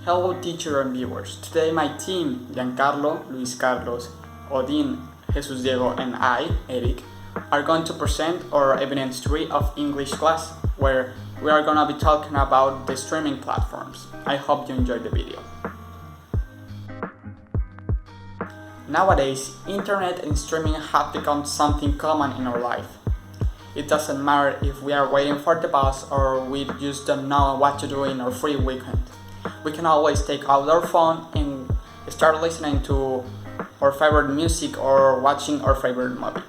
Hello teacher and viewers. Today my team, Giancarlo, Luis Carlos, Odin, Jesus Diego and I, Eric, are going to present our evidence 3 of English class, where we are gonna be talking about the streaming platforms. I hope you enjoyed the video. Nowadays, internet and streaming have become something common in our life. It doesn't matter if we are waiting for the bus or we just don't know what to do in our free weekend. We can always take out our phone and start listening to our favorite music or watching our favorite movie.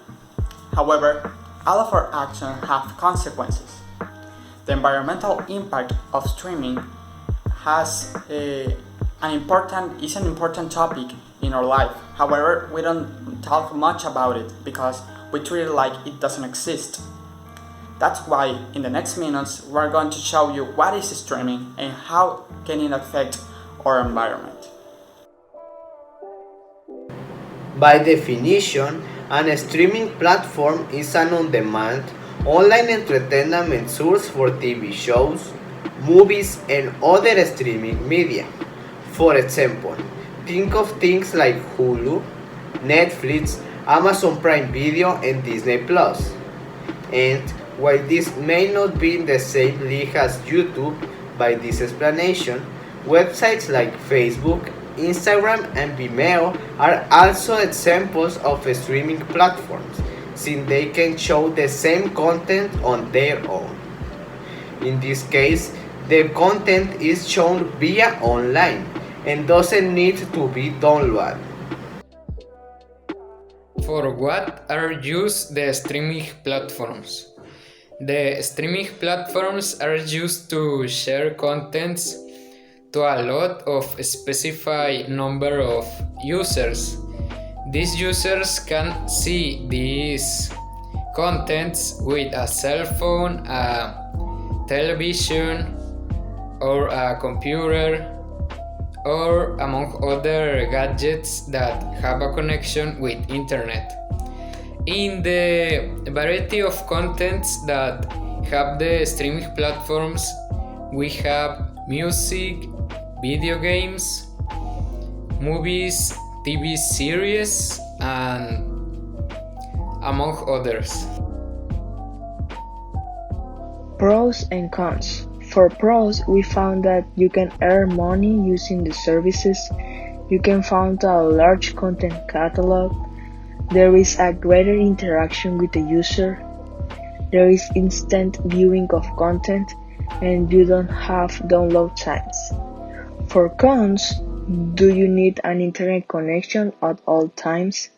However, all of our actions have consequences. The environmental impact of streaming is an important topic in our life. However, we don't talk much about it because we treat it like it doesn't exist. That's why in the next minutes we're going to show you what is streaming and how can it affect our environment. By definition, an streaming platform is an on-demand, online entertainment source for TV shows, movies, and other streaming media. For example, think of things like Hulu, Netflix, Amazon Prime Video, and Disney Plus. And while this may not be in the same league as YouTube, by this explanation, websites like Facebook, Instagram, and Vimeo are also examples of streaming platforms, since they can show the same content on their own. In this case, the content is shown via online and doesn't need to be downloaded. For what are used the streaming platforms? The streaming platforms are used to share contents to a lot of specified number of users. These users can see these contents with a cell phone, a television, or a computer, or among other gadgets that have a connection with internet. In the variety of contents that have the streaming platforms, we have music, video games, movies, TV series, and among others. Pros and cons. For pros, we found that you can earn money using the services, you can find a large content catalog, there is a greater interaction with the user, there is instant viewing of content, and you don't have download times. For cons, do you need an internet connection at all times?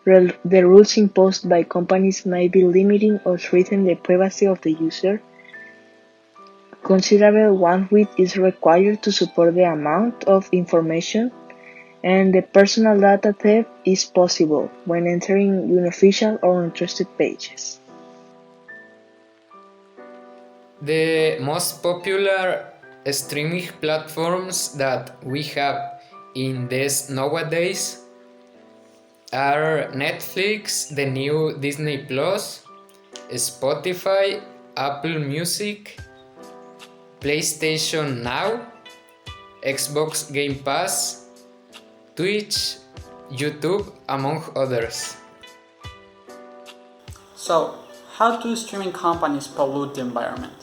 The rules imposed by companies may be limiting or threatening the privacy of the user. Considerable bandwidth is required to support the amount of information, and the personal data theft is possible when entering unofficial or untrusted pages. The most popular streaming platforms that we have in this nowadays are Netflix, the new Disney Plus, Spotify, Apple Music, PlayStation Now, Xbox Game Pass, Twitch, YouTube, among others. So, how do streaming companies pollute the environment?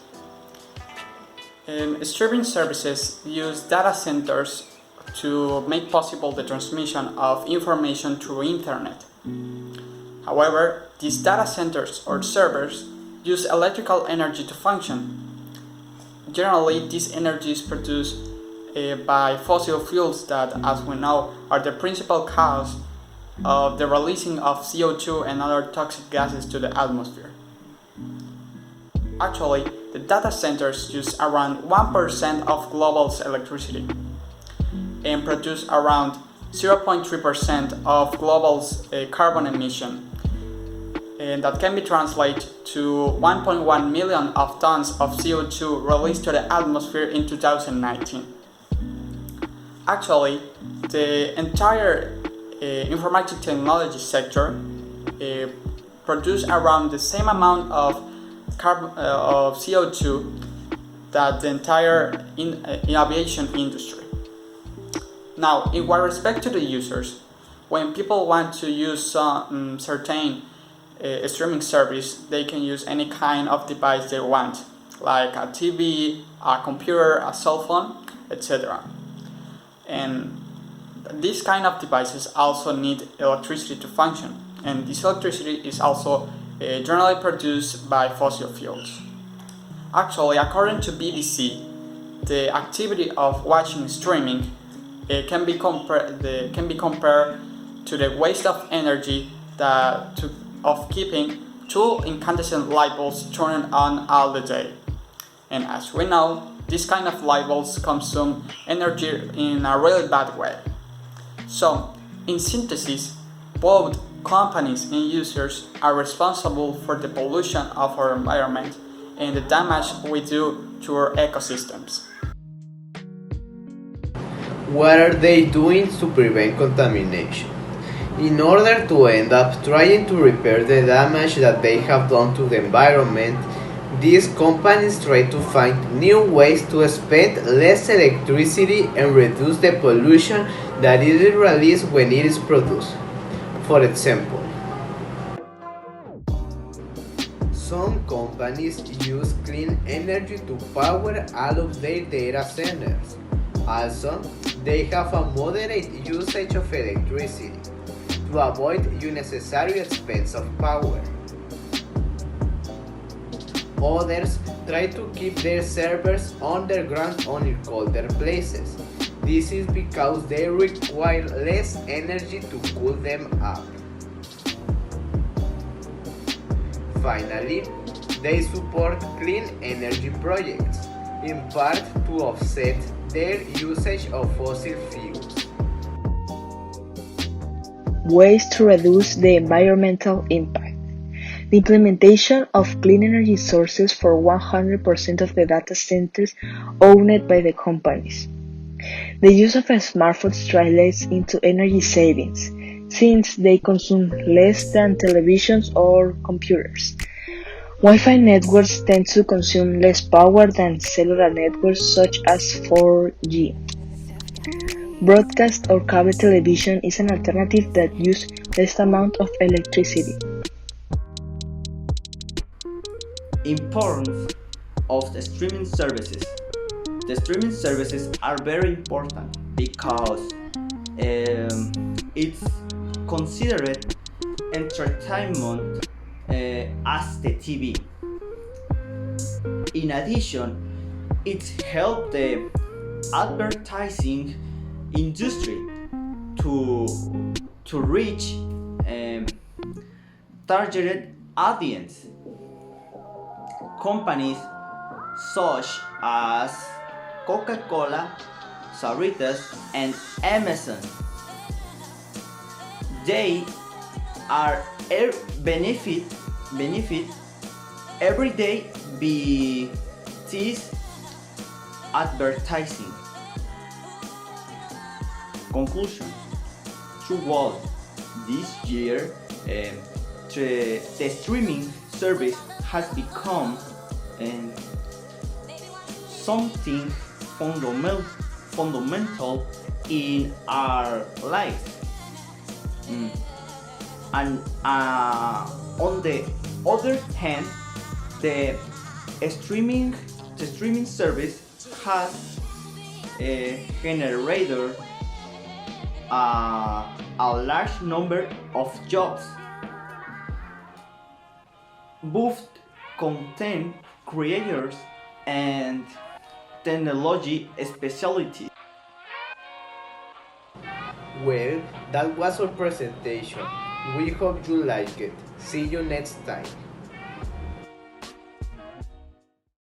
Streaming services use data centers to make possible the transmission of information through internet. However, these data centers or servers use electrical energy to function. Generally, this energy is produced by fossil fuels that, as we know, are the principal cause of the releasing of CO2 and other toxic gases to the atmosphere. Actually, the data centers use around 1% of global's electricity and produce around 0.3% of global's carbon emission, and that can be translated to 1.1 million of tons of CO2 released to the atmosphere in 2019. Actually, the entire informatic technology sector produce around the same amount of CO2 that the entire aviation industry. Now, in what respect to the users, when people want to use certain streaming service, they can use any kind of device they want, like a TV, a computer, a cell phone, etc. And these kind of devices also need electricity to function, and this electricity is also generally produced by fossil fuels. Actually, according to BBC, the activity of watching streaming can be compared to the waste of energy of keeping two incandescent light bulbs turned on all the day. And as we know, this kind of light bulbs consume energy in a really bad way. So, in synthesis, both companies and users are responsible for the pollution of our environment and the damage we do to our ecosystems. What are they doing to prevent contamination? In order to end up trying to repair the damage that they have done to the environment, these companies try to find new ways to spend less electricity and reduce the pollution that is released when it is produced. For example, some companies use clean energy to power all of their data centers. Also, they have a moderate usage of electricity to avoid unnecessary expense of power. Others try to keep their servers underground or in colder places. This is because they require less energy to cool them up. Finally, they support clean energy projects, in part to offset their usage of fossil fuels. Ways to reduce the environmental impact. The implementation of clean energy sources for 100% of the data centers owned by the companies. The use of smartphones translates into energy savings, since they consume less than televisions or computers. Wi-Fi networks tend to consume less power than cellular networks such as 4G. Broadcast or cable television is an alternative that uses less amount of electricity. Importance of the streaming services. The streaming services are very important because it's considered entertainment as the TV. In addition, it helped the advertising industry to reach targeted audience. Companies such as Coca-Cola, Cerritos, and Amazon, they are benefit every day by this advertising. Conclusion: throughout this year, the streaming service has become something fundamental in our lives. And on the other hand, the streaming service has generated a large number of jobs. Both content creators and technology specialties. Well, that was our presentation. We hope you like it. See you next time.